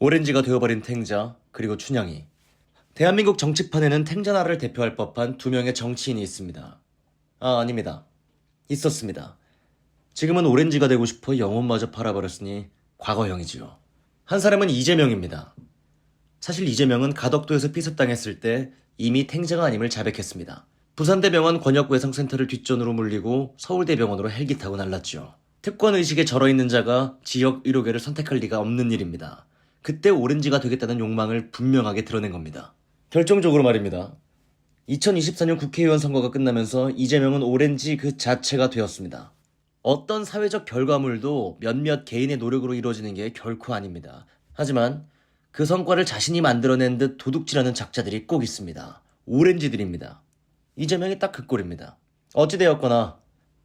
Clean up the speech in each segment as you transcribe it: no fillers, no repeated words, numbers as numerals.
오렌지가 되어버린 탱자, 그리고 춘향이. 대한민국 정치판에는 탱자 나라를 대표할 법한 두 명의 정치인이 있습니다. 아닙니다. 있었습니다. 지금은 오렌지가 되고 싶어 영혼마저 팔아버렸으니 과거형이지요. 한 사람은 이재명입니다. 사실 이재명은 가덕도에서 피습당했을 때 이미 탱자가 아님을 자백했습니다. 부산대병원 권역외상센터를 뒷전으로 물리고 서울대병원으로 헬기 타고 날랐죠. 특권의식에 절어있는 자가 지역 의료계를 선택할 리가 없는 일입니다. 그때 오렌지가 되겠다는 욕망을 분명하게 드러낸 겁니다. 결정적으로 말입니다. 2024년 국회의원 선거가 끝나면서 이재명은 오렌지 그 자체가 되었습니다. 어떤 사회적 결과물도 몇몇 개인의 노력으로 이루어지는 게 결코 아닙니다. 하지만 그 성과를 자신이 만들어낸 듯 도둑질하는 작자들이 꼭 있습니다. 오렌지들입니다. 이재명이 딱 그 꼴입니다. 어찌되었거나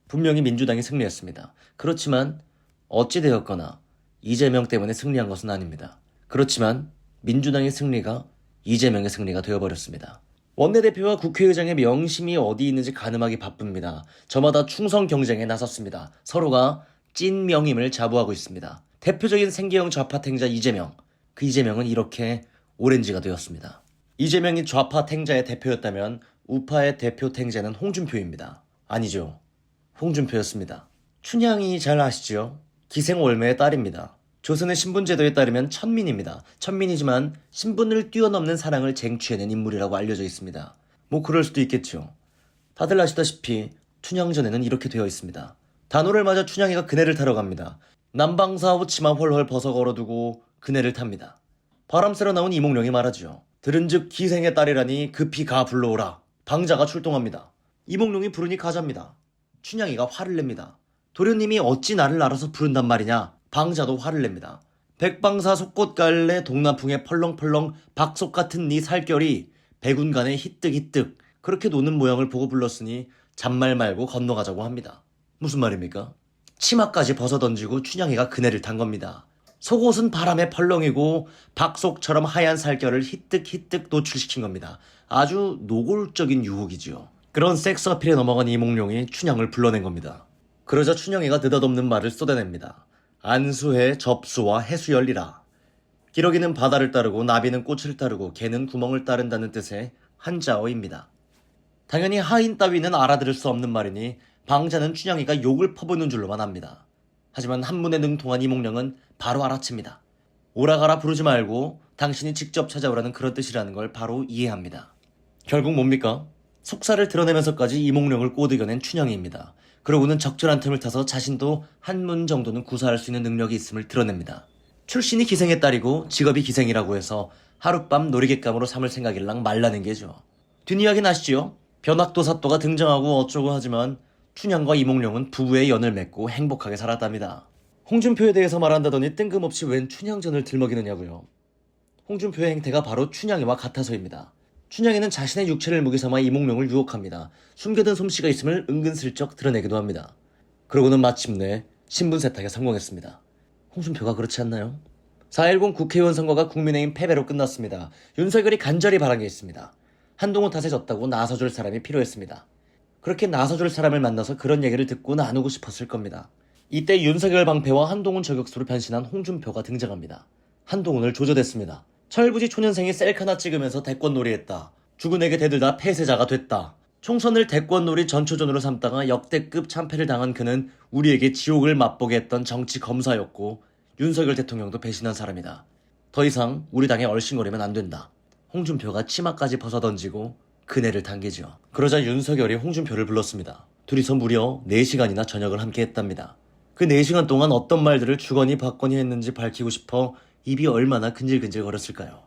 분명히 민주당이 승리했습니다. 그렇지만 어찌되었거나 이재명 때문에 승리한 것은 아닙니다. 그렇지만 민주당의 승리가 이재명의 승리가 되어버렸습니다. 원내대표와 국회의장의 명심이 어디 있는지 가늠하기 바쁩니다. 저마다 충성 경쟁에 나섰습니다. 서로가 찐 명임을 자부하고 있습니다. 대표적인 생계형 좌파 탱자 이재명. 그 이재명은 이렇게 오렌지가 되었습니다. 이재명이 좌파 탱자의 대표였다면 우파의 대표 탱자는 홍준표입니다. 아니죠. 홍준표였습니다. 춘향이 잘 아시죠? 기생월매의 딸입니다. 조선의 신분제도에 따르면 천민입니다. 천민이지만 신분을 뛰어넘는 사랑을 쟁취해낸 인물이라고 알려져 있습니다. 뭐 그럴 수도 있겠죠. 다들 아시다시피 춘향전에는 이렇게 되어 있습니다. 단오를 맞아 춘향이가 그네를 타러 갑니다. 남방사후 치마 헐헐 벗어 걸어두고 그네를 탑니다. 바람 쐬러 나온 이몽룡이 말하죠. 들은즉 기생의 딸이라니 급히 가 불러오라. 방자가 출동합니다. 이몽룡이 부르니 가자입니다. 춘향이가 화를 냅니다. 도련님이 어찌 나를 알아서 부른단 말이냐. 방자도 화를 냅니다. 백방사 속꽃갈래 동남풍에 펄렁펄렁 박속 같은 네 살결이 백운간에 히뜩히뜩 그렇게 노는 모양을 보고 불렀으니 잔말 말고 건너가자고 합니다. 무슨 말입니까? 치마까지 벗어던지고 춘향이가 그네를 탄 겁니다. 속옷은 바람에 펄렁이고 박속처럼 하얀 살결을 히뜩히뜩 노출시킨 겁니다. 아주 노골적인 유혹이지요. 그런 섹스 어필에 넘어간 이몽룡이 춘향을 불러낸 겁니다. 그러자 춘향이가 느닷없는 말을 쏟아냅니다. 안수해 접수와 해수열리라. 기러기는 바다를 따르고 나비는 꽃을 따르고 개는 구멍을 따른다는 뜻의 한자어입니다. 당연히 하인 따위는 알아들을 수 없는 말이니 방자는 춘향이가 욕을 퍼붓는 줄로만 압니다. 하지만 한문에 능통한 이몽룡은 바로 알아챕니다. 오라가라 부르지 말고 당신이 직접 찾아오라는 그런 뜻이라는 걸 바로 이해합니다. 결국 뭡니까? 속사를 드러내면서까지 이몽룡을 꼬드겨낸 춘향이입니다. 그러고는 적절한 틈을 타서 자신도 한문 정도는 구사할 수 있는 능력이 있음을 드러냅니다. 출신이 기생의 딸이고 직업이 기생이라고 해서 하룻밤 놀이객감으로 삼을 생각일랑 말라는 게죠. 뒷이야기는 아시지요? 변학도사또가 등장하고 어쩌고 하지만 춘향과 이몽룡은 부부의 연을 맺고 행복하게 살았답니다. 홍준표에 대해서 말한다더니 뜬금없이 웬 춘향전을 들먹이느냐고요. 홍준표의 행태가 바로 춘향이와 같아서입니다. 춘향이는 자신의 육체를 무기 삼아 이몽룡을 유혹합니다. 숨겨둔 솜씨가 있음을 은근슬쩍 드러내기도 합니다. 그러고는 마침내 신분 세탁에 성공했습니다. 홍준표가 그렇지 않나요? 4.10 국회의원 선거가 국민의힘 패배로 끝났습니다. 윤석열이 간절히 바란 게 있습니다. 한동훈 탓에 졌다고 나서줄 사람이 필요했습니다. 그렇게 나서줄 사람을 만나서 그런 얘기를 듣고 나누고 싶었을 겁니다. 이때 윤석열 방패와 한동훈 저격수로 변신한 홍준표가 등장합니다. 한동훈을 조져댔습니다. 철부지 초년생이 셀카나 찍으면서 대권놀이했다. 죽은에게 대들다 폐쇄자가 됐다. 총선을 대권놀이 전초전으로 삼다가 역대급 참패를 당한 그는 우리에게 지옥을 맛보게 했던 정치 검사였고 윤석열 대통령도 배신한 사람이다. 더 이상 우리 당에 얼씬거리면 안 된다. 홍준표가 치마까지 벗어던지고 그네를 당기죠. 그러자 윤석열이 홍준표를 불렀습니다. 둘이서 무려 4시간이나 저녁을 함께 했답니다. 그 4시간 동안 어떤 말들을 주거니 받거니 했는지 밝히고 싶어 입이 얼마나 근질근질 거렸을까요?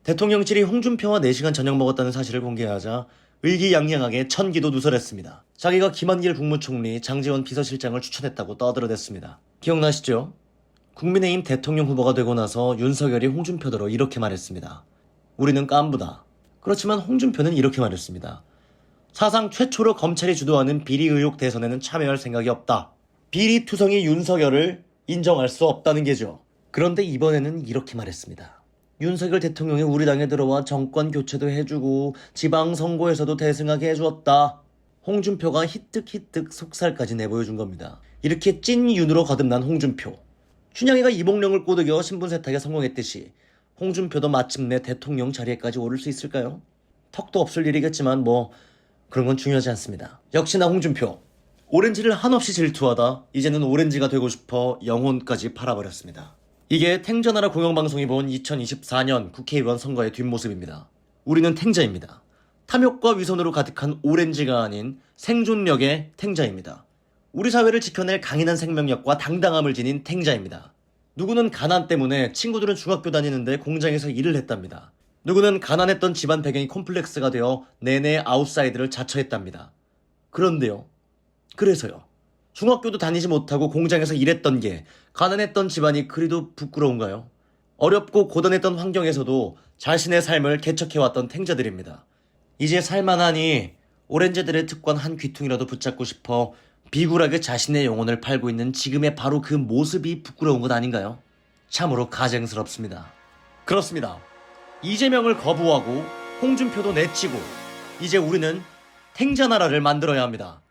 대통령실이 홍준표와 4시간 저녁 먹었다는 사실을 공개하자 의기양양하게 천기도 누설했습니다. 자기가 김한길 국무총리, 장제원 비서실장을 추천했다고 떠들어댔습니다. 기억나시죠? 국민의힘 대통령 후보가 되고 나서 윤석열이 홍준표더러 이렇게 말했습니다. 우리는 깐부다. 그렇지만 홍준표는 이렇게 말했습니다. 사상 최초로 검찰이 주도하는 비리 의혹 대선에는 참여할 생각이 없다. 비리 투성이 윤석열을 인정할 수 없다는 게죠. 그런데 이번에는 이렇게 말했습니다. 윤석열 대통령이 우리 당에 들어와 정권 교체도 해주고 지방선거에서도 대승하게 해주었다. 홍준표가 히뜩히뜩 속살까지 내보여준 겁니다. 이렇게 찐 윤으로 거듭난 홍준표. 춘향이가 이몽룡을 꼬드겨 신분 세탁에 성공했듯이 홍준표도 마침내 대통령 자리에까지 오를 수 있을까요? 턱도 없을 일이겠지만 그런 건 중요하지 않습니다. 역시나 홍준표. 오렌지를 한없이 질투하다 이제는 오렌지가 되고 싶어 영혼까지 팔아버렸습니다. 이게 탱자나라 공영방송이 본 2024년 국회의원 선거의 뒷모습입니다. 우리는 탱자입니다. 탐욕과 위선으로 가득한 오렌지가 아닌 생존력의 탱자입니다. 우리 사회를 지켜낼 강인한 생명력과 당당함을 지닌 탱자입니다. 누구는 가난 때문에 친구들은 중학교 다니는데 공장에서 일을 했답니다. 누구는 가난했던 집안 배경이 콤플렉스가 되어 내내 아웃사이드를 자처했답니다. 그런데요. 그래서요. 중학교도 다니지 못하고 공장에서 일했던 게 가난했던 집안이 그리도 부끄러운가요? 어렵고 고단했던 환경에서도 자신의 삶을 개척해왔던 탱자들입니다. 이제 살만하니 오렌지들의 특권 한 귀퉁이라도 붙잡고 싶어 비굴하게 자신의 영혼을 팔고 있는 지금의 바로 그 모습이 부끄러운 것 아닌가요? 참으로 가증스럽습니다. 그렇습니다. 이재명을 거부하고 홍준표도 내치고 이제 우리는 탱자나라를 만들어야 합니다.